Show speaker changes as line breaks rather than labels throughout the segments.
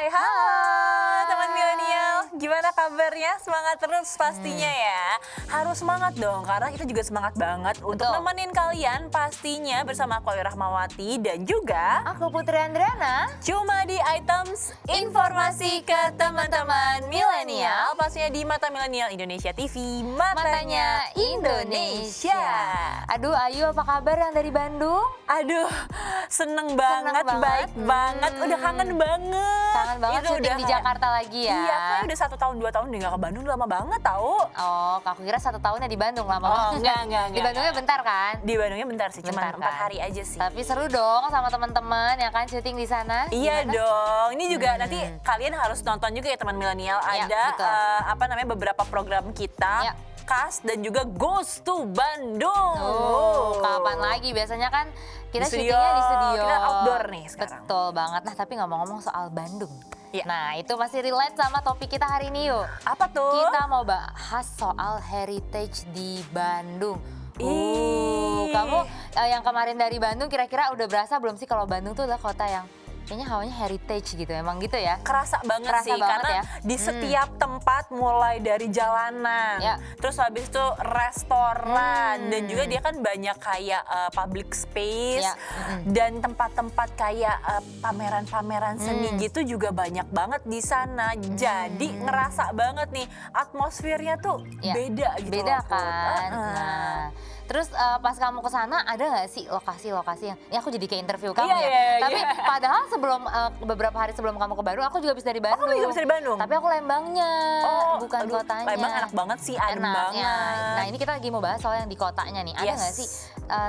Halo teman
Hai.
milenial, gimana kabarnya? Semangat terus pastinya ya. Harus semangat dong, karena kita juga semangat banget untuk
Betul.
nemenin kalian pastinya bersama aku Ayu Rahmawati dan juga
Aku Putri Andriana.
cuma di items informasi ke teman-teman milenial, pastinya di Mata Milenial Indonesia TV, Matanya Indonesia.
Aduh Ayu, apa kabar yang dari Bandung?
Aduh, seneng banget,
banget.
baik banget, udah kangen banget.
Kangen banget
Itu
syuting
udah
di
kayak-
Jakarta lagi ya.
Iya, kayaknya udah 1 tahun 2 tahun udah gak ke Bandung, udah lama banget tau.
Oh, aku kira 1 tahunnya di Bandung lama
Oh,
banget.
enggak.
Di Bandungnya bentar kan?
Di Bandungnya bentar sih, cuma
Bentar
4
kan?
hari aja sih.
Tapi seru dong sama teman-teman ya kan syuting di sana.
Iya
Gimana?
dong, ini juga nanti kalian harus nonton juga ya teman milenial.
Iya,
Ada
betul.
beberapa program kita,
Iya.
Kas dan juga Goes to Bandung.
Oh, kapan lagi? Biasanya kan kita
Di studio.
syutingnya di studio.
Kita outdoor nih sekarang.
Betul banget. Nah, tapi ngomong-ngomong soal Bandung.
Iya.
Nah, itu masih relate sama topik kita hari ini yuk.
Apa tuh?
Kita mau bahas soal heritage di Bandung.
Ih.
Kamu yang kemarin dari Bandung kira-kira udah berasa belum sih kalau Bandung tuh adalah kota yang kayaknya hawanya heritage gitu, emang gitu ya?
Kerasa banget
Kerasa
sih,
banget
karena
ya.
di setiap tempat mulai dari jalanan,
Ya.
terus habis itu restoran, dan juga dia kan banyak kayak public space,
Ya,
dan tempat-tempat kayak pameran-pameran seni gitu juga banyak banget di sana. Jadi ngerasa banget nih atmosfernya tuh
Ya,
beda gitu
beda
loh, Put.
kan. Nah, terus pas kamu ke sana ada nggak sih lokasi-lokasi yang ini aku jadi kayak interview kamu
Iya,
ya.
iya,
Tapi
iya.
padahal sebelum beberapa hari sebelum kamu ke Bandung, aku juga habis dari Bandung.
kamu juga habis dari Bandung?
Tapi aku Lembangnya, bukan
aduh,
kotanya.
Lembang enak banget sih, adem
Enak,
banget.
ya. Nah, ini kita lagi mau bahas soal yang di kotanya nih. Ada
Yes.
nggak sih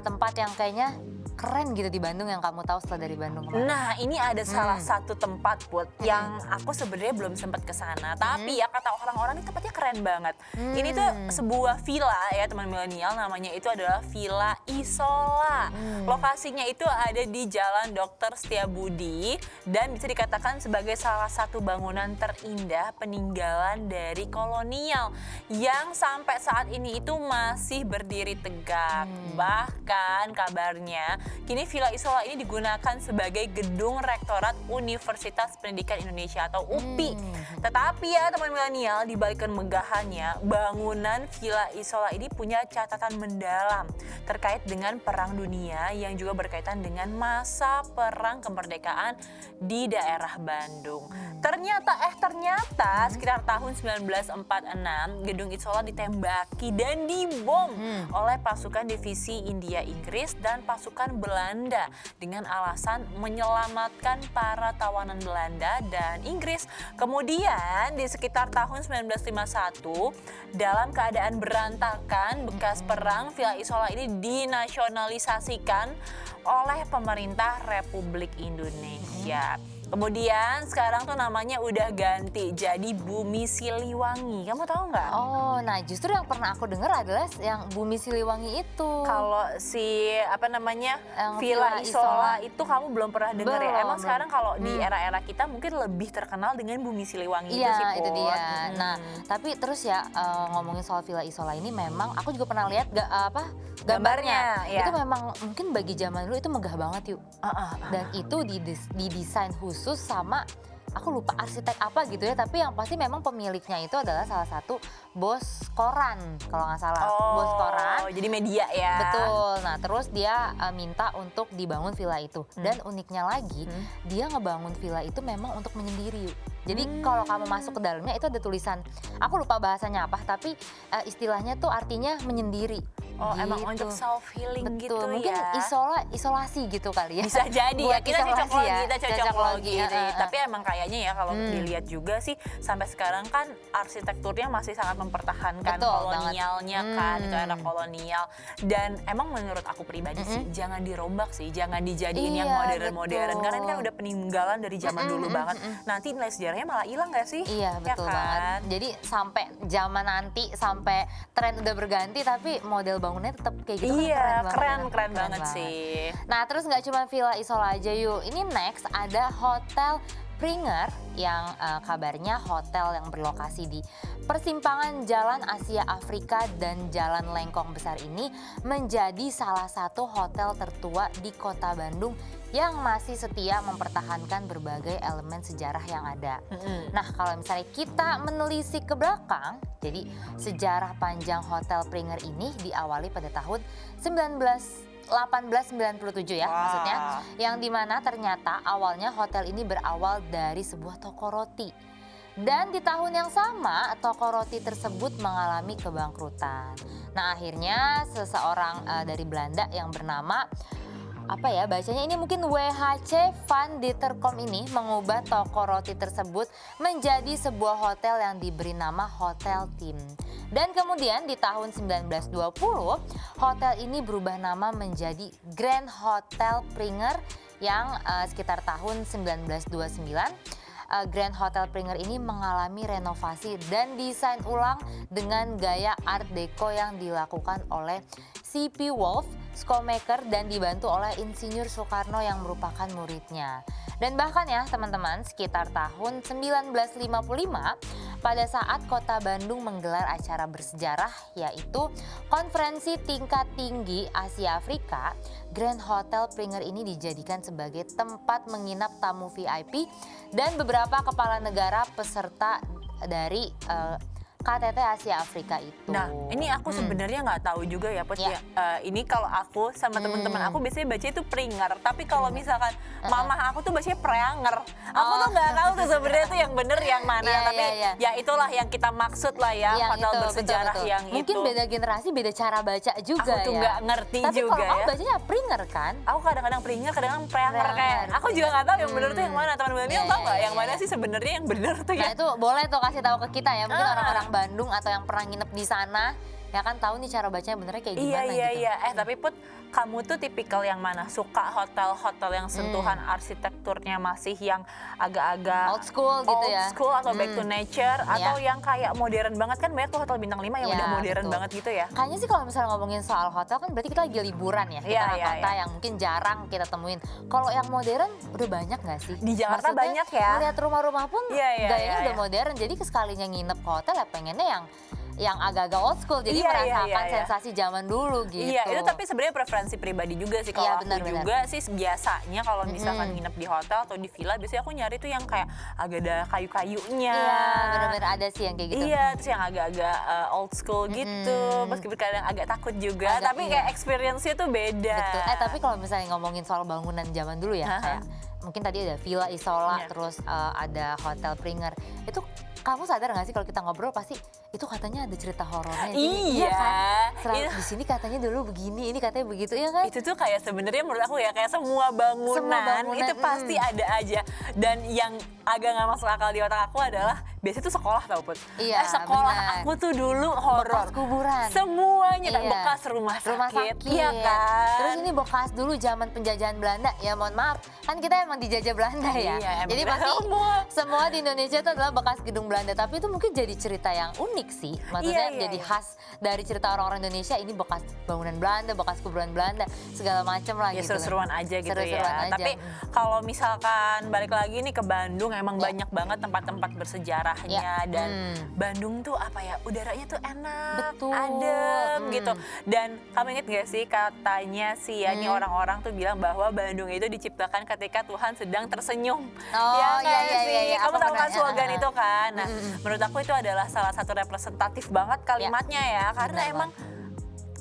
tempat yang kayaknya keren gitu di Bandung yang kamu tahu setelah dari Bandung kemarin?
Nah, ini ada salah satu tempat Put yang aku sebenarnya belum sempat ke sana, tapi ya kata orang-orang ini tempatnya keren banget. Ini tuh sebuah villa ya teman milenial, namanya itu adalah Villa Isola. Lokasinya itu ada di Jalan Dr. Setiabudi dan bisa dikatakan sebagai salah satu bangunan terindah peninggalan dari kolonial yang sampai saat ini itu masih berdiri tegak. Bahkan kabarnya kini Villa Isola ini digunakan sebagai gedung Rektorat Universitas Pendidikan Indonesia atau UPI. Tetapi ya teman milenial, di balik kemegahannya, bangunan Villa Isola ini punya catatan mendalam terkait dengan Perang Dunia yang juga berkaitan dengan masa Perang Kemerdekaan di daerah Bandung. Ternyata sekitar tahun 1946 gedung Isola ditembaki dan dibom oleh pasukan divisi India Inggris dan pasukan Belanda dengan alasan menyelamatkan para tawanan Belanda dan Inggris. Kemudian di sekitar tahun 1951 dalam keadaan berantakan bekas perang, Villa Isola ini dinasionalisasikan oleh pemerintah Republik Indonesia. Kemudian sekarang tuh namanya udah ganti jadi Bumi Siliwangi. Kamu tahu nggak?
Oh, nah justru yang pernah aku dengar adalah yang Bumi Siliwangi itu.
Kalau si
Yang
Villa
Villa
Isola
Isola.
itu kamu belum pernah dengar ya?
Belum,
Emang sekarang kalau di
Hmm.
era-era kita mungkin lebih terkenal dengan Bumi Siliwangi itu
Iya,
sih,
itu
Put.
dia. Nah, tapi terus ya ngomongin soal Villa Isola ini memang aku juga pernah lihat gambarnya.
Iya.
Itu memang mungkin bagi zaman dulu itu megah banget yuk. Dan itu didesain khusus sama aku lupa arsitek apa gitu ya, tapi yang pasti memang pemiliknya itu adalah salah satu bos koran kalau nggak salah. Bos koran.
Oh, jadi media ya.
Betul. Nah, terus dia minta untuk dibangun villa itu. Dan uniknya lagi, dia ngebangun villa itu memang untuk menyendiri. Jadi kalau kamu masuk ke dalamnya itu ada tulisan, aku lupa bahasanya apa, tapi istilahnya tuh artinya menyendiri.
Oh, emang
Gitu.
untuk self healing gitu
Betul, mungkin
ya.
isolasi gitu kali ya.
Bisa jadi ya,
Buat
kita
isolasi
cocok
ya,
kita cocok logi.
heeh.
Tapi emang kayaknya ya kalau dilihat juga sih sampai sekarang kan arsitekturnya masih sangat mempertahankan
Betul
kolonialnya
banget.
kan, itu era kolonial. Dan emang menurut aku pribadi sih jangan dirombak sih, jangan dijadiin yang
Iya,
modern-modern
betul.
karena ini kan udah peninggalan dari zaman dulu banget. Nanti nilai sejarahnya malah hilang gak sih?
Iya,
Ya
betul
kan?
banget. Jadi sampai zaman nanti, sampai tren udah berganti, tapi model bangunnya tetap kayak gitu
Iya,
kan
keren banget sih.
Nah, terus nggak cuma Villa Isola aja yuk. Ini next ada Hotel Pringer yang kabarnya hotel yang berlokasi di persimpangan Jalan Asia Afrika dan Jalan Lengkong Besar ini menjadi salah satu hotel tertua di Kota Bandung yang masih setia mempertahankan berbagai elemen sejarah yang ada. Nah, kalau misalnya kita menelisik ke belakang, jadi sejarah panjang Hotel Pringer ini diawali pada tahun 1897 ya, maksudnya, yang dimana ternyata awalnya hotel ini berawal dari sebuah toko roti. Dan di tahun yang sama, toko roti tersebut mengalami kebangkrutan. Nah, akhirnya seseorang dari Belanda yang bernama bacanya ini mungkin WHC van Dieterkom ini mengubah toko roti tersebut menjadi sebuah hotel yang diberi nama Hotel Tim. Dan kemudian di tahun 1920, hotel ini berubah nama menjadi Grand Hotel Pringer yang sekitar tahun 1929. Grand Hotel Pringer ini mengalami renovasi dan desain ulang dengan gaya Art Deco yang dilakukan oleh C.P. Wolf, Schoemaker, dan dibantu oleh Insinyur Soekarno yang merupakan muridnya. Dan bahkan ya teman-teman, sekitar tahun 1955 pada saat Kota Bandung menggelar acara bersejarah yaitu Konferensi Tingkat Tinggi Asia Afrika, Grand Hotel Pringer ini dijadikan sebagai tempat menginap tamu VIP dan beberapa kepala negara peserta dari KTT Asia Afrika itu.
Nah, ini aku sebenarnya nggak tahu juga ya, Put. Ya. Ini kalau aku sama teman-teman aku biasanya baca itu Pringer, tapi kalau misalkan mamah aku tuh bacanya Preanger. Aku tuh nggak tahu tuh sebenarnya tuh yang bener yang mana, tapi ya itulah yang kita maksud lah ya, yang hotel itu, bersejarah betul. Yang
mungkin
itu.
Beda generasi, beda cara baca juga ya.
Aku tuh nggak ngerti
tapi
juga
kalau
ya.
aku bacanya Pringer kan?
Aku kadang-kadang Pringer, kadang-kadang Preanger kayak. Aku juga nggak tahu yang bener tuh yang mana. Teman-teman tahu nggak yang mana sih sebenarnya yang bener tuh ya?
Nah itu boleh tuh kasih tahu ke kita ya, mungkin orang-orang Bandung atau yang pernah nginep di sana ya kan tahu nih cara bacanya benernya kayak gimana gitu.
Iya. Tapi Put, kamu tuh tipikal yang mana? Suka hotel-hotel yang sentuhan arsitekturnya masih yang agak-agak
old school gitu ya?
Old school atau back to nature atau yang kayak modern banget, kan banyak tuh hotel bintang 5 yang udah modern banget gitu ya?
Kayaknya sih kalau misalnya ngomongin soal hotel kan berarti kita lagi liburan ya, kita kota yang mungkin jarang kita temuin. Kalau yang modern udah banyak nggak sih?
Di Jakarta banyak ya.
Lihat rumah-rumah pun gayanya udah modern, jadi sekalinya nginep ke hotel ya pengennya yang agak-agak old school, jadi merasakan sensasi zaman dulu gitu.
Iya, itu tapi sebenarnya preferensi pribadi juga sih. Kalau aku juga sih biasanya kalau misalkan nginep di hotel atau di villa, biasanya aku nyari tuh yang kayak agak ada kayu-kayunya.
Iya, benar-benar ada sih yang kayak gitu.
Iya, terus yang agak-agak old school gitu, meskipun kadang agak takut juga, tapi kayak experience-nya tuh beda.
Betul. Tapi kalau misalnya ngomongin soal bangunan zaman dulu ya, kayak mungkin tadi ada Villa Isola, terus ada Hotel Pringer, itu kamu sadar nggak sih kalau kita ngobrol pasti itu katanya ada cerita horornya?
Iya
kan? Di sini katanya dulu begini, ini katanya begitu, ya kan?
Itu tuh kayak sebenarnya menurut aku ya kayak semua bangunan itu pasti ada aja. Dan yang agak nggak masuk akal di otak aku adalah biasanya tuh sekolah tau Put.
Iya,
sekolah aku tuh dulu horor.
Bekas kuburan.
Semuanya kan bekas rumah sakit. Iya kan?
Terus ini bekas dulu zaman penjajahan Belanda ya, mohon maaf. Kan kita emang dijajah Belanda ya.
Iya,
jadi pasti semua di Indonesia itu adalah bekas gedung Belanda, tapi itu mungkin jadi cerita yang unik sih. Maksudnya jadi khas dari cerita orang-orang Indonesia, ini bekas bangunan Belanda, bekas kuburan Belanda, segala macam lah gitu.
Seru-seruan aja gitu ya. Tapi kalau misalkan balik lagi nih ke Bandung, emang banyak banget tempat-tempat bersejarahnya dan Bandung tuh udaranya tuh enak, adem gitu. Dan kamu inget gak sih katanya sih ya nih orang-orang tuh bilang bahwa Bandung itu diciptakan ketika Tuhan sedang tersenyum. Iya. Kamu tahu kan slogan itu kan? Nah, menurut aku itu adalah salah satu representatif banget kalimatnya ya, karena emang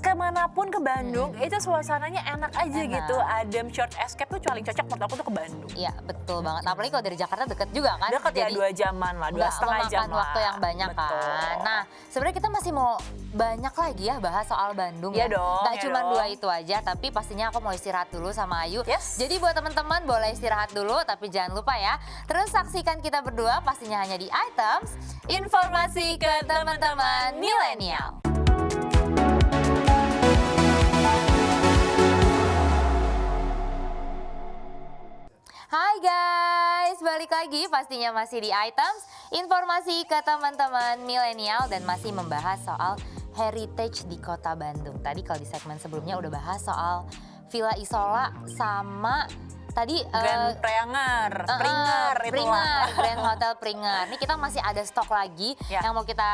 kemanapun ke Bandung itu suasananya enak aja gitu, adem. Short escape tuh paling cocok menurut aku tuh ke Bandung.
Iya betul banget, apalagi kalau dari Jakarta deket juga kan.
Deket ya, 2 jaman lah, 2,5 jam lah.
Waktu yang banyak kan. Nah sebenarnya kita masih mau banyak lagi ya bahas soal Bandung ya. Gak cuma 2 itu aja, tapi pastinya aku mau istirahat dulu sama Ayu. Jadi buat teman-teman boleh istirahat dulu, tapi jangan lupa ya terus saksikan kita berdua pastinya hanya di Items, informasi ke teman-teman milenial. Hai guys, balik lagi pastinya masih di Items, informasi ke teman-teman milenial dan masih membahas soal heritage di Kota Bandung. Tadi kalau di segmen sebelumnya udah bahas soal Villa Isola sama tadi
Grand Pringer,
Grand Hotel Pringer. Ini kita masih ada stok lagi
Ya.
yang mau kita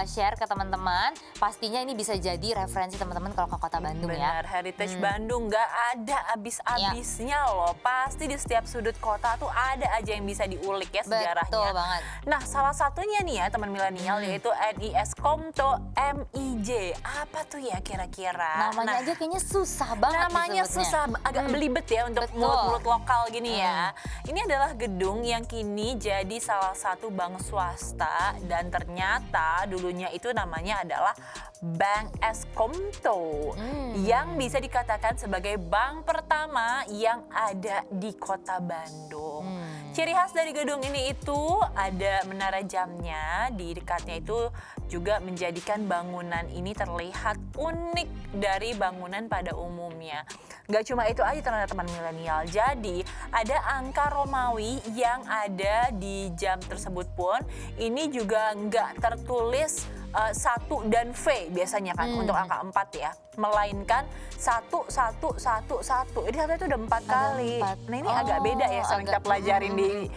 share ke teman-teman. Pastinya ini bisa jadi referensi teman-teman kalau ke Kota Bandung ya.
Benar, Heritage Bandung nggak ada habis-habisnya loh. Pasti di setiap sudut kota tuh ada aja yang bisa diulik ya sejarahnya.
Betul banget.
Nah, salah satunya nih ya teman milenial yaitu NIS Komto MIJ. Apa tuh ya kira-kira?
Namanya aja kayaknya susah banget
Namanya
disebutnya.
susah, agak belibet ya untuk
Betul.
mulut-mulut lokal gini ya. Ini adalah gedung yang kini jadi salah satu bank swasta dan ternyata dulunya itu namanya adalah Bank Eskomto yang bisa dikatakan sebagai bank pertama yang ada di Kota Bandung. Ciri khas dari gedung ini itu ada menara jamnya, di dekatnya itu juga menjadikan bangunan ini terlihat unik dari bangunan pada umumnya. Gak cuma itu aja ternyata teman milenial, jadi ada angka Romawi yang ada di jam tersebut pun ini juga nggak tertulis 1 dan V biasanya kan untuk angka 4 ya, melainkan 1 1 1 1. Jadi satu itu udah 4 kali.
4.
Nah ini agak beda ya sama kita pelajarin di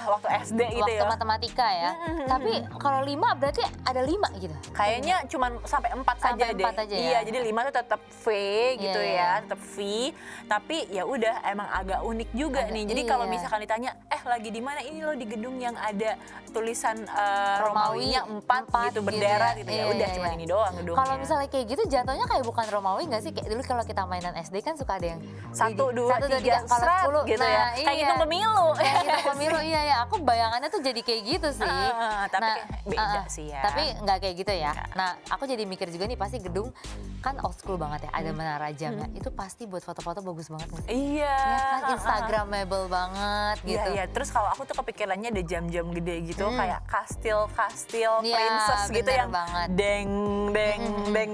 waktu SD gitu
Waktu
ya.
matematika ya. Tapi kalau 5 berarti ada 5 gitu.
Kayaknya cuma sampai 4
Sampai
aja deh.
4 aja ya?
Iya, jadi 5 tuh tetap V gitu
Iya,
ya, tetap V. Tapi ya udah emang agak unik juga nih. Jadi kalau misalkan ditanya, lagi di mana? Ini loh di gedung yang ada tulisan Romawinya 4 gitu, berderet gitu ya.
Iya,
Udah
iya,
cuma
iya.
ini doang gedungnya.
Kalau misalnya kayak gitu jatuhnya kayak bukan Romawi nggak sih? Kayak dulu kalau kita mainan SD kan suka ada yang
1 2 3
kalau
seret
10
gitu ya. Kayak gitu pemilu.
Kayak gitu pemilu iya ya. Aku bayangannya tuh jadi kayak gitu sih.
Tapi kayak beda sih ya.
Tapi nggak kayak gitu ya.
Nggak.
Nah, aku jadi mikir juga nih pasti gedung kan old school banget ya. Ada menara jamnya. Itu pasti buat foto-foto bagus banget nih.
Iya.
Ya kan Instagramable banget
Iya,
gitu.
iya. Terus kalau aku tuh kepikirannya ada jam-jam gede gitu, kayak kastil
Iya,
princess gitu
bener
yang
banget.
deng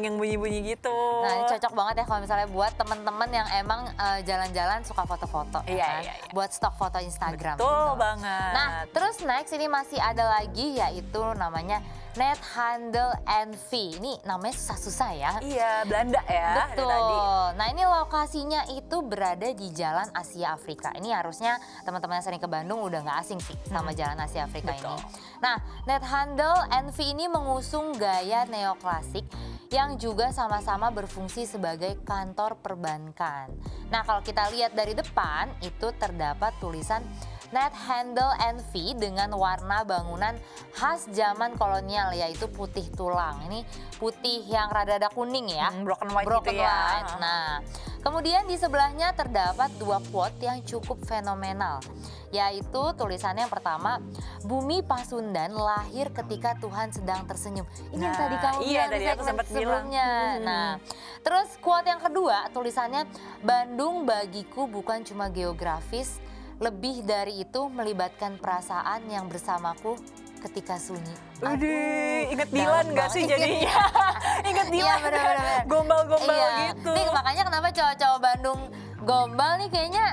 yang bunyi-bunyi gitu.
Nah, ini cocok banget ya kalau misalnya buat teman-teman yang emang jalan-jalan suka foto-foto ya
Iya,
kan?
iya, iya.
Buat stok foto Instagram
Betul
gitu.
banget.
Nah, terus next ini masih ada lagi yaitu namanya Net Handel NV. Ini namanya susah-susah ya.
Iya, Belanda ya dari
Betul.
tadi.
Nah, ini lokasinya itu berada di Jalan Asia Afrika. Ini harusnya teman-teman yang sering ke Bandung udah nggak asing sih sama Jalan Asia Afrika
Betul.
ini. Nah, Net Handel NV ini mengusung gaya neoklasik yang juga sama-sama berfungsi sebagai kantor perbankan. Nah, kalau kita lihat dari depan itu terdapat tulisan Net Handel NV dengan warna bangunan khas zaman kolonial yaitu putih tulang. Ini putih yang rada-rada kuning ya.
Broken white
Broken
gitu ya.
white. Nah, kemudian di sebelahnya terdapat 2 quote yang cukup fenomenal. Yaitu tulisannya yang pertama, Bumi Pasundan lahir ketika Tuhan sedang tersenyum. Ini yang
Nah,
tadi kamu
iya,
bilang di
tadi aku
segmen
sempat bilang.
sebelumnya. Nah, terus quote yang kedua tulisannya, Bandung bagiku bukan cuma geografis, lebih dari itu melibatkan perasaan yang bersamaku ketika sunyi.
Waduh, inget
dalam
Dilan gak sih
banget.
jadinya? Inget
Iya,
Dilan,
bener-bener.
gombal-gombal
Iya.
gitu.
Nih makanya kenapa cowok-cowok Bandung gombal nih kayaknya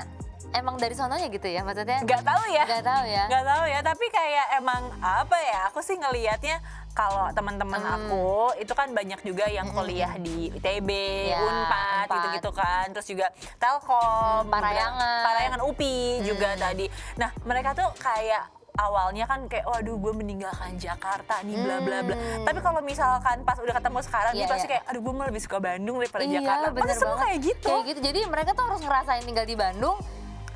emang dari sononya gitu ya maksudnya?
Gak tahu ya.
Gak tahu ya.
Gak tahu ya, tapi kayak emang apa ya, aku sih ngelihatnya kalau teman-teman aku itu kan banyak juga yang kuliah di ITB,
Ya,
Unpad
Unpad.
gitu-gitu kan. Terus juga Telkom,
Parayangan.
UPI juga tadi. Nah, mereka tuh kayak awalnya kan kayak waduh gue meninggalkan Jakarta nih bla bla bla. Tapi kalau misalkan pas udah ketemu sekarang
Iya,
dia pasti
iya.
kayak aduh gue malah lebih suka Bandung daripada
Iya,
Jakarta.
bener
Pasti semua
banget.
kayak gitu.
Kayak gitu. Jadi mereka tuh harus ngerasain tinggal di Bandung,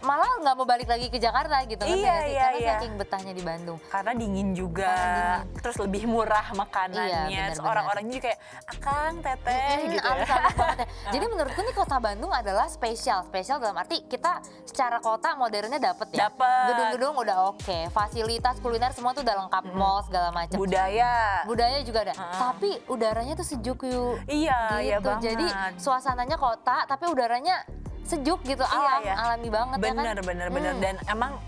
malah nggak mau balik lagi ke Jakarta gitu kan?
Iya,
nggak sih?
iya,
Karena
iya.
saking betahnya di Bandung.
Karena dingin juga,
Karena dingin.
terus lebih murah makanannya.
Iya,
Terus
benar-benar.
orang-orangnya juga kayak akang, teteh gitu ya.
Halus-halus banget ya. Jadi menurutku nih kota Bandung adalah spesial. Spesial dalam arti kita secara kota modernnya dapet ya.
Dapet.
Gedung-gedung udah oke. Fasilitas kuliner semua tuh udah lengkap. Mall segala macam. Budaya juga ada. Tapi udaranya tuh sejuk yuk.
Iya, iya
Gitu.
banget.
Jadi suasananya kota tapi udaranya sejuk gitu. Alam,
Iya.
alami banget
Bener,
ya kan.
bener. Dan emang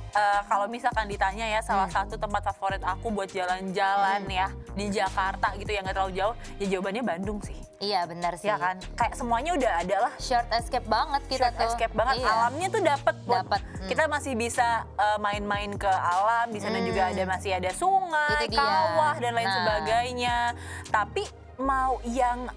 kalau misalkan ditanya ya salah satu tempat favorit aku buat jalan-jalan ya di Jakarta gitu yang gak terlalu jauh, ya jawabannya Bandung sih.
Iya benar sih.
Ya kan, kayak semuanya udah ada lah.
Short escape banget kita
Short
tuh.
escape banget,
Iya.
alamnya tuh dapet.
Dapet,
Kita masih bisa main-main ke alam, di sana juga masih ada sungai,
Itu dia.
kawah dan lain
Nah.
sebagainya. Tapi mau yang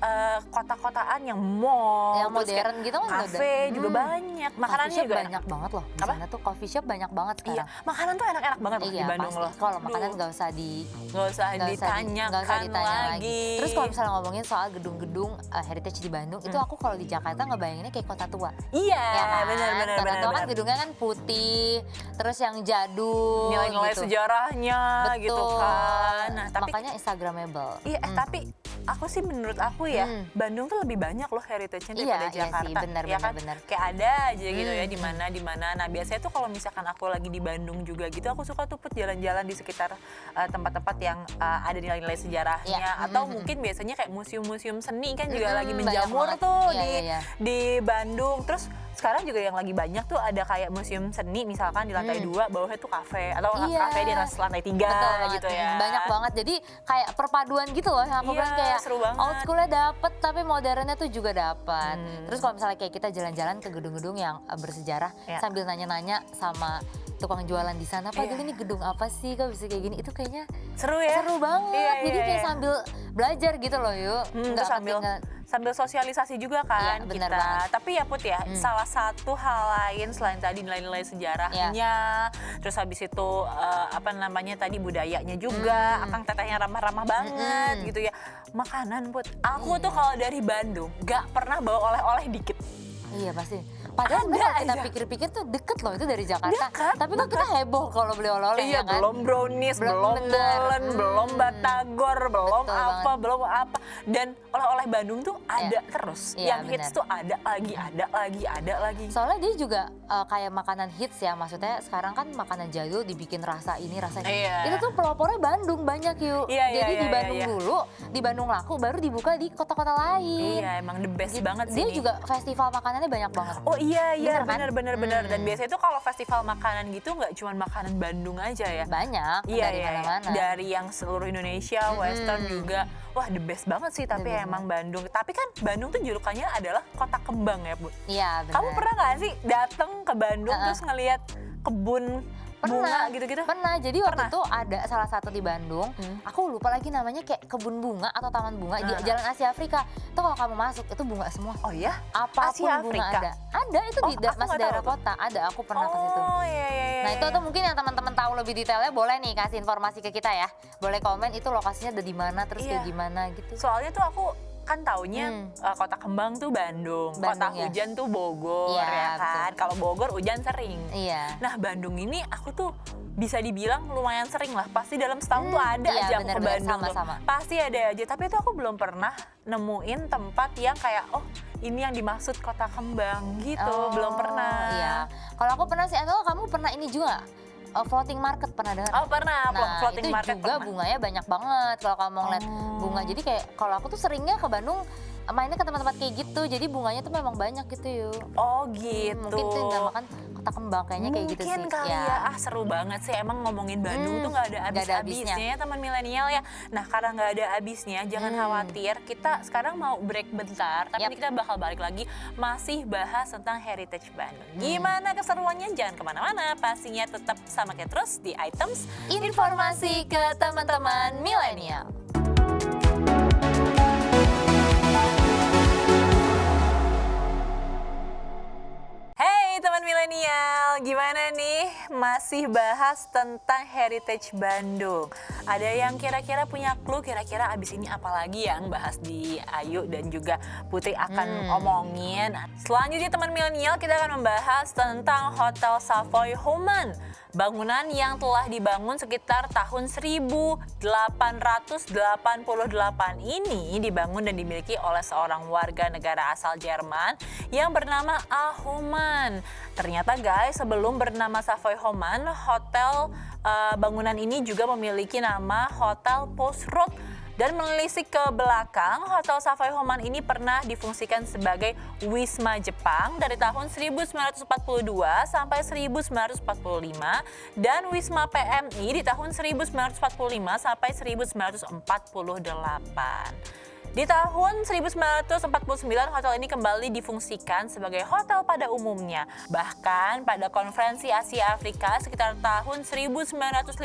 kota-kotaan yang mall,
Yang
terus kayak
modern gitu kan udah.
kafe juga banyak, makanannya
Coffee shop
juga
banyak
enak.
banget loh. Di
Apa?
sana tuh coffee shop banyak banget
Iya,
sekarang.
makanan tuh enak-enak banget loh
Iya
di Bandung
pasti.
loh.
Kalau makanan
Duh,
nggak usah di
nggak usah
nggak usah
ditanyakan
nggak usah ditanya
lagi.
Terus kalau misalnya ngomongin soal gedung-gedung heritage di Bandung, itu aku kalau di Jakarta ngebayanginnya kayak kota tua.
Iya,
Ya kan?
benar-benar
Kota tua kan
benar.
gedungnya kan putih, terus yang jadul
Nilai-nilai
gitu.
sejarahnya gitu
Betul.
kan. Nah, tapi
Makanya Instagramable.
iya, tapi aku sih menurut aku ya, Bandung tuh lebih banyak loh heritage-nya
Iya,
daripada
iya sih,
Jakarta.
benar,
ya kan?
benar.
Kayak ada aja gitu ya di mana. Nah, biasanya tuh kalau misalkan aku lagi di Bandung juga gitu, aku suka tuh Put jalan-jalan di sekitar tempat-tempat yang ada nilai-nilai sejarahnya
Iya.
atau mungkin biasanya kayak museum-museum seni kan juga lagi
Banyak
menjamur
banget.
tuh
Iya,
di
iya.
di Bandung. Terus sekarang juga yang lagi banyak tuh ada kayak museum seni misalkan di lantai 2, bawahnya tuh kafe atau
Iya.
kafe di atas lantai 3
Betul banget.
gitu ya.
Banyak banget. Jadi kayak perpaduan gitu loh. Yang aku
Iya,
bilang kayak
seru banget.
old schoolnya dapet tapi modernnya tuh juga dapet. Terus kalau misalnya kayak kita jalan-jalan ke gedung-gedung yang bersejarah
Iya.
sambil nanya-nanya sama tukang jualan di sana, Pak,
Iya.
dulu ini gedung apa sih, kok bisa kayak gini? Itu kayaknya
Seru ya?
seru banget.
Iya,
Jadi
iya,
kayak
iya.
sambil belajar gitu loh, yuk.
Terus sambil sosialisasi juga kan
Iya, benar
kita.
banget.
Tapi ya Put ya, salah satu hal lain selain tadi nilai-nilai sejarahnya, terus habis itu apa namanya tadi budayanya juga, akang tetehnya ramah-ramah banget gitu ya. Makanan Put, aku tuh kalau dari Bandung gak pernah bawa oleh-oleh dikit.
Iya pasti. Padahal
Ada
sebenarnya kalau kita
aja.
pikir-pikir tuh deket loh itu dari Jakarta.
Dekat,
Tapi kok kita heboh kalau beli oleh-oleh
Iya,
ya kan?
belum brownies,
Belum,
belum
bener.
bolen, belum batagor, belum
Betul
apa, belum apa. Dan oleh-oleh Bandung tuh ada
Iya.
terus.
Iya,
Yang hits
bener.
tuh ada lagi, ada lagi.
Soalnya dia juga kayak makanan hits ya, maksudnya sekarang kan makanan jadul dibikin rasa ini, rasa ini.
Iya.
Itu tuh pelopornya Bandung banyak yuk.
Iya, iya,
Jadi
iya,
di Bandung
iya.
dulu, di Bandung laku, baru dibuka di kota-kota lain.
Iya, emang the best
Gitu.
banget sih
Dia
ini.
juga festival makanannya banyak banget.
Oh iya,
Bener kan?
bener. Dan biasanya tuh kalau festival makanan gitu nggak cuma makanan Bandung aja ya.
Banyak
Iya,
dari
iya, iya.
mana-mana.
Dari yang seluruh Indonesia, Western juga. Wah, the best banget sih, tapi
best
emang Bandung. Tapi kan Bandung tuh julukannya adalah kota kembang ya, Bu.
Iya benar.
Kamu pernah nggak sih datang ke Bandung terus ngelihat kebun bunga gitu-gitu?
Pernah. Jadi waktu
Pernah?
itu ada salah satu di Bandung. Aku lupa lagi namanya kayak kebun bunga atau taman bunga di Jalan Asia Afrika. Itu kalau kamu masuk itu bunga semua.
Oh ya?
Apapun
Asia
bunga
Afrika?
ada. Ada itu di
Oh, aku
masih
nggak
daerah
tahu tuh.
kota. Ada, aku pernah ke situ.
Oh iya.
Nah itu tuh mungkin yang teman-teman tahu lebih detailnya boleh nih kasih informasi ke kita ya. Boleh komen itu lokasinya ada di mana terus
Iya.
kayak gimana gitu.
Soalnya tuh aku kan taunya kota kembang tuh Bandung, kota
Bandung, ya.
hujan tuh Bogor
Iya,
ya kan. Kalau Bogor hujan sering.
Iya.
Nah Bandung ini aku tuh bisa dibilang lumayan sering lah. Pasti dalam setahun tuh ada
iya,
aja aku ke
bener-bener,
Bandung tuh.
sama-sama.
Pasti ada aja. Tapi itu aku belum pernah nemuin tempat yang kayak oh ini yang dimaksud kota kembang gitu. Belum pernah.
Iya. Kalau aku pernah sih, atau kamu pernah ini juga floating market pernah dengar?
Oh pernah,
Nah
floating
itu
market
juga
pernah.
bunganya banyak banget kalau kamu mau ngeliat bunga. Jadi kayak kalau aku tuh seringnya ke Bandung mainnya ke tempat-tempat kayak gitu. Jadi bunganya tuh memang banyak gitu yuk.
Oh gitu.
Mungkin itu yang dinamakan kota kembang kayaknya kayak gitu sih.
Mungkin kali ya. Seru banget sih emang ngomongin Bandung tuh nggak ada
nggak ada
habis-habisnya
habisnya.
ya teman milenial ya. Nah karena nggak ada habisnya jangan khawatir, kita sekarang mau break bentar tapi
Yap.
kita bakal balik lagi masih bahas tentang Heritage Bandung. Gimana keseruannya? Jangan kemana-mana, pastinya tetap sama kita terus di Items
Informasi ke teman-teman milenial.
Hey teman milenial, gimana nih? Masih bahas tentang Heritage Bandung. Ada yang kira-kira punya clue kira-kira abis ini apalagi yang bahas di Ayu dan juga Putri akan omongin. Selanjutnya teman milenial kita akan membahas tentang Hotel Savoy Homan. Bangunan yang telah dibangun sekitar tahun 1888 ini dibangun dan dimiliki oleh seorang warga negara asal Jerman yang bernama A. Homan. Ternyata guys, sebelum bernama Savoy Homan, hotel bangunan ini juga memiliki nama Hotel Post-Road. Dan menelisik ke belakang, Hotel Savoy Homan ini pernah difungsikan sebagai Wisma Jepang dari tahun 1942 sampai 1945 dan Wisma PMI di tahun 1945 sampai 1948. Di tahun 1949, hotel ini kembali difungsikan sebagai hotel pada umumnya. Bahkan pada konferensi Asia Afrika sekitar tahun 1955,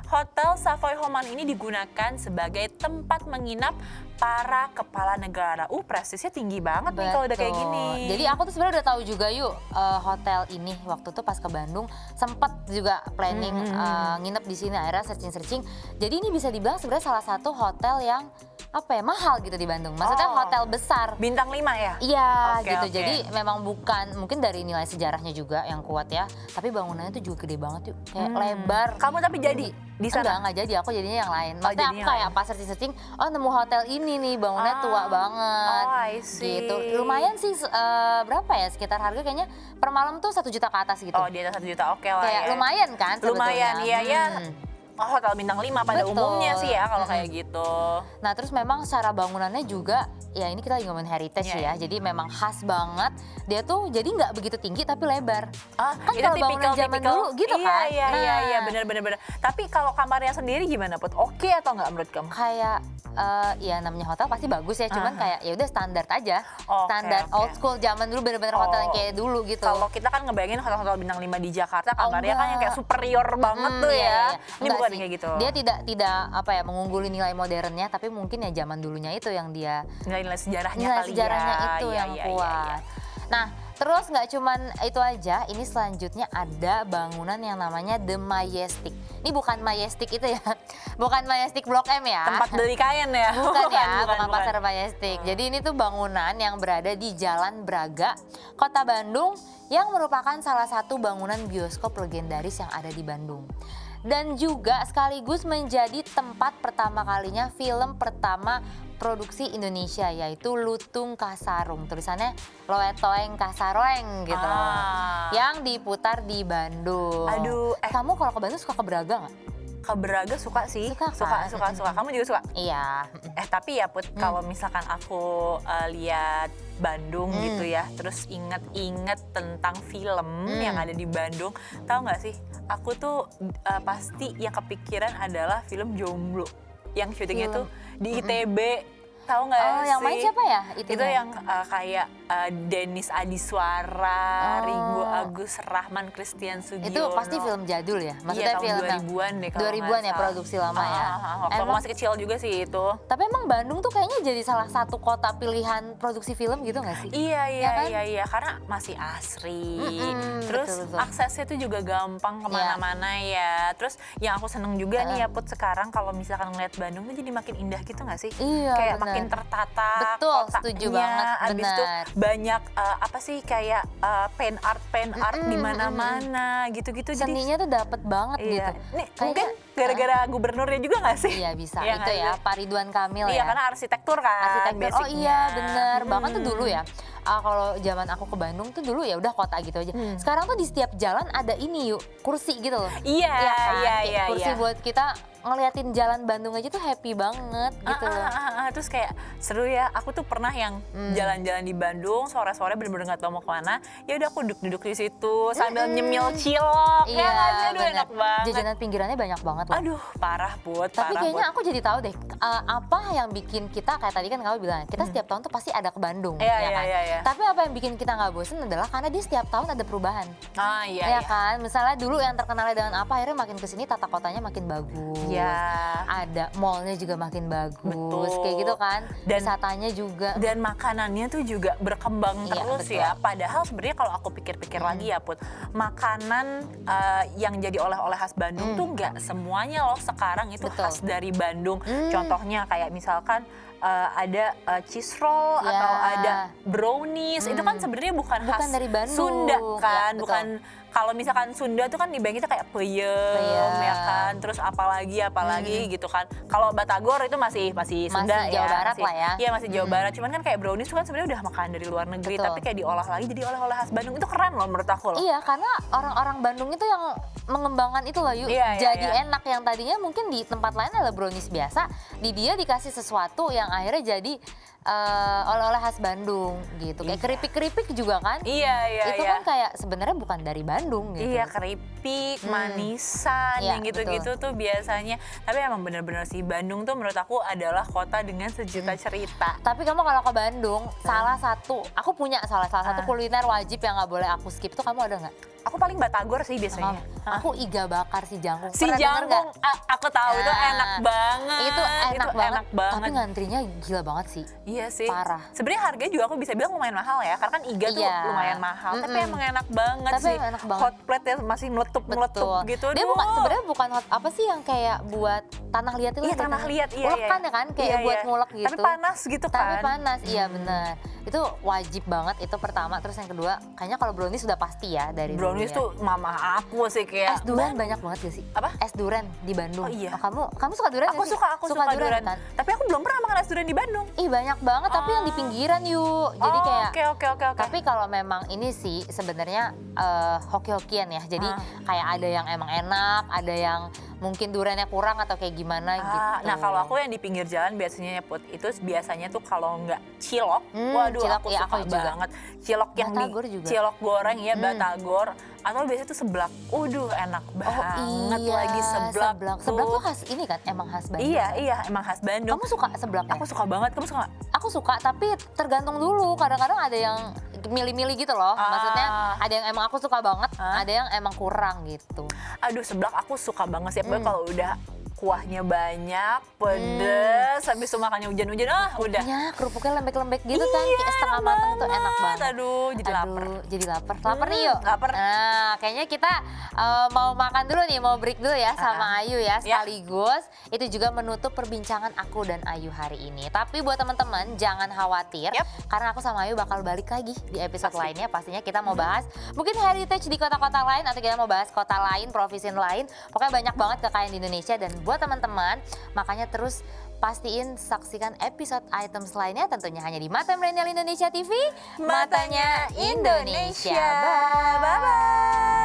Hotel Savoy Homan ini digunakan sebagai tempat menginap para kepala negara. Prestisnya tinggi banget nih kalau udah kayak gini.
Jadi aku tuh sebenarnya udah tahu juga hotel ini waktu tuh pas ke Bandung sempat juga planning nginep di sini, akhirnya searching. Jadi ini bisa dibilang sebenarnya salah satu hotel yang mahal gitu di Bandung. Maksudnya hotel besar.
Bintang 5 ya?
Iya gitu.
Oke.
Jadi memang bukan mungkin dari nilai sejarahnya juga yang kuat ya. Tapi bangunannya tuh juga gede banget kayak lebar.
Kamu tapi jadi di sana?
Enggak jadi. Aku jadinya yang lain. Maksudnya aku
jadinya
kayak pas searching, nemu hotel ini nih, bangunannya tua banget.
I see.
Gitu. Lumayan sih berapa ya? Sekitar harga kayaknya per malam tuh 1 juta ke atas gitu.
Oh, di atas 1 juta, oke lah
Kayak
ya.
lumayan kan sebetulnya.
Lumayan, iya. Hotel bintang 5 pada
Betul.
umumnya sih ya kalau kayak gitu.
Nah terus memang secara bangunannya juga, ya ini kita lagi ngomongin heritage ya, jadi memang khas banget. Dia tuh jadi nggak begitu tinggi tapi lebar.
Kan
itu kalau bangunan zaman dulu gitu kan.
Iya, benar. Tapi kalau kamarnya sendiri gimana, Put? Oke atau nggak menurut kamu?
Kayak ya namanya hotel pasti bagus ya, cuman kayak ya udah standar aja.
Oke,
Standar
oke.
old school zaman dulu, bener-bener hotel yang kayak dulu gitu.
Kalau kita kan ngebayangin hotel-hotel bintang 5 di Jakarta, kamarnya kan yang kayak
enggak.
superior banget tuh
Iya,
ya.
iya.
Ini
Enggak
bukan
sih.
kayak gitu.
Dia tidak mengungguli nilai modernnya, tapi mungkin ya zaman dulunya itu yang dia
Nilai-nilai sejarahnya
nilai
kali
sejarahnya
ya.
itu
Iya,
yang
iya,
kuat.
iya.
Nah, terus nggak cuman itu aja, ini selanjutnya ada bangunan yang namanya The Majestic. Ini bukan Majestic itu ya, bukan Majestic Blok M ya.
Tempat beli kain ya?
Bukan ya, bukan Pasar Majestic. Jadi ini tuh bangunan yang berada di Jalan Braga, Kota Bandung, yang merupakan salah satu bangunan bioskop legendaris yang ada di Bandung. Dan juga sekaligus menjadi tempat pertama kalinya film pertama produksi Indonesia, yaitu Lutung Kasarung. Tulisannya Loetoeng Kasareng gitu. Yang diputar di Bandung.
Aduh,
Kamu kalau ke Bandung suka ke Braga nggak?
ke Braga suka sih.
Suka kan?
Suka. Kamu juga suka?
Iya.
Tapi ya Put, kalau misalkan aku lihat Bandung gitu ya, terus inget-inget tentang film yang ada di Bandung, tahu nggak sih? Aku tuh pasti yang kepikiran adalah film Jomblo, yang syutingnya tuh di ITB. Tahu nggak sih?
Yang main siapa ya?
Itu yang kayak Denis Adiswara, Ringo Agus Rahman, Christian Sugiono.
Itu pasti film jadul ya? Maksudnya
tahun
film
2000-an deh kalau
2000-an
nggak
ya,
salah.
produksi lama ya?
Waktu aku masih kecil juga sih itu.
Tapi emang Bandung tuh kayaknya jadi salah satu kota pilihan produksi film gitu nggak sih?
Iya, karena masih asri. Terus
betul.
aksesnya tuh juga gampang kemana-mana ya. Terus yang aku seneng juga nih ya Put, sekarang kalau misalkan ngeliat Bandung tuh jadi makin indah gitu nggak sih?
Iya,
kayak
bener.
makin tertata
Betul,
kotaknya.
setuju banget,
Abis itu
bener.
banyak kayak pen art di mana-mana gitu-gitu. Jadi
Seninya tuh dapet banget
iya.
gitu.
Nih,
Kayak-
mungkin gara-gara gubernurnya juga nggak sih?
Iya bisa,
Iya
itu
nggak
ya
sih?
Pak Ridwan Kamil
Iya,
ya.
karena arsitektur kan.
Arsitektur. Oh
basicnya.
iya bener, bahkan tuh dulu ya. Kalau zaman aku ke Bandung tuh dulu ya udah kota gitu aja. Sekarang tuh di setiap jalan ada ini kursi gitu loh.
Iya,
kan?
iya,
Kayak
iya.
kursi buat kita ngeliatin jalan Bandung aja tuh happy banget gitu loh.
Terus kayak seru ya, aku tuh pernah yang jalan-jalan di Bandung sore-sore bener-bener nggak tahu mau kemana, ya udah aku duduk-duduk di situ sambil nyemil cilok.
Iya,
Aduh
bener.
enak banget.
Jajanan pinggirannya banyak banget loh.
Aduh parah Put,
Tapi
parah
kayaknya
Put.
aku jadi tahu deh apa yang bikin kita, kayak tadi kan kamu bilang kita setiap tahun tuh pasti ada ke Bandung,
Iya,
ya
iya,
kan?
iya.
Tapi apa yang bikin kita nggak bosen adalah karena dia setiap tahun ada perubahan,
Iya,
ya kan? Misalnya dulu yang terkenalnya dengan apa, akhirnya makin kesini tata kotanya makin bagus.
Iya.
Ada mallnya juga makin bagus,
Betul.
kayak gitu kan?
Dan-
Wisatanya juga.
Dan makanannya tuh juga berkembang
Iya,
terus
betul.
ya. Padahal sebenarnya kalau aku pikir-pikir lagi ya Put, makanan yang jadi oleh-oleh khas Bandung tuh nggak semuanya loh sekarang itu
Betul.
khas dari Bandung. Contohnya kayak misalkan ada cheese roll
Ya.
atau ada brownies, itu kan sebenarnya bukan khas
dari Bandung.
Sunda kan,
Ya, betul.
bukan. Kalau misalkan Sunda tuh kan di kita kayak peyem ya kan, terus apalagi gitu kan. Kalau Batagor itu masih Sunda
Masih Jawa Barat lah ya.
Iya masih Jawa Barat, cuman kan kayak brownies tuh kan sebenarnya udah makan dari luar negeri,
Betul.
tapi kayak diolah lagi jadi oleh-oleh khas Bandung. Itu keren loh menurut aku loh.
Iya, karena orang-orang Bandung itu yang mengembangkan itu loh yuk.
Iya, iya,
Jadi
iya.
enak, yang tadinya mungkin di tempat lain adalah brownies biasa, di dia dikasih sesuatu yang yang akhirnya jadi oleh-oleh khas Bandung gitu. Kayak keripik-keripik juga kan?
Iya.
Itu kan kayak sebenarnya bukan dari Bandung gitu.
Iya, keripik, manisan,
Iya,
yang gitu-gitu tuh biasanya. Tapi emang bener-bener sih, Bandung tuh menurut aku adalah kota dengan sejuta cerita.
Tapi kamu kalau ke Bandung, aku punya salah satu kuliner wajib yang nggak boleh aku skip tuh, kamu ada nggak?
Aku paling batagor sih biasanya.
Aku iga bakar si jangkung.
Si
Pernah denger
jangkung,
nggak?
aku tahu itu enak banget.
Itu enak
enak banget.
Tapi ngantrinya gila banget sih.
Iya sih.
Parah.
Sebenarnya harganya juga aku bisa bilang lumayan mahal ya, karena kan iga tuh
Iya.
lumayan mahal. Tapi emang enak banget
Tapi
sih.
emang enak banget.
Hot plate ya masih meletup gitu.
Dia
Aduh.
sebenarnya bukan hot, apa sih yang kayak buat tanah liat itu?
Iya, tanah liat, iya.
Ulek kan ya kan? Kayak buat ngulek gitu.
Tapi panas gitu kan.
Tapi panas, iya benar. Itu wajib banget, itu pertama. Terus yang kedua, kayaknya kalau brownies sudah pasti ya dari
Brownies tuh mama aku sih kayak.
Es durian banyak banget gak sih?
Apa?
Es durian di Bandung.
Oh iya.
Kamu suka durian
Aku
gak sih?
suka durian.
Kan?
Tapi aku belum pernah makan es durian di Bandung.
Ih banyak banget, tapi yang di pinggiran yuk. Jadi kayak.
Oke.
Tapi kalau memang ini sih sebenarnya hoki-hokian ya. Jadi kayak ada yang emang enak, ada yang mungkin duriannya kurang atau kayak gimana gitu.
Nah kalau aku yang di pinggir jalan biasanya Put, itu biasanya tuh kalau nggak cilok, waduh
cilok,
aku
iya,
suka
aku juga.
banget. Cilok yang
Batagor juga.
cilok goreng ya, batagor. Atau biasanya tuh seblak, enak banget lagi seblak tuh.
Seblak tuh khas ini kan, emang khas Bandung.
Iya, emang khas Bandung.
Kamu suka seblak ya?
Aku suka banget, kamu suka nggak?
Aku suka, tapi tergantung dulu. Kadang-kadang ada yang milih-milih gitu loh. Maksudnya ada yang emang aku suka banget, ada yang emang kurang gitu.
Aduh, seblak aku suka banget sih. Pokoknya kalau udah kuahnya banyak, pedes, habis itu makannya hujan-hujan, udah.
Ya, kerupuknya lembek-lembek gitu kan,
Iya,
kayak setengah matang tuh enak banget.
Aduh, jadi lapar.
Jadi lapar. Lapar nih yuk.
Lapar.
Nah, kayaknya kita mau makan dulu nih, mau break dulu ya sama Ayu ya. Sekaligus itu juga menutup perbincangan aku dan Ayu hari ini. Tapi buat teman-teman jangan khawatir, karena aku sama Ayu bakal balik lagi di episode lainnya. Pastinya kita mau bahas mungkin heritage di kota-kota lain, atau kita mau bahas kota lain, provinsi lain. Pokoknya banyak banget kekayaan di Indonesia. Dan buat teman-teman, makanya terus pastiin saksikan episode items lainnya tentunya hanya di Mata Milenial Indonesia TV, Matanya Indonesia.
Bye-bye.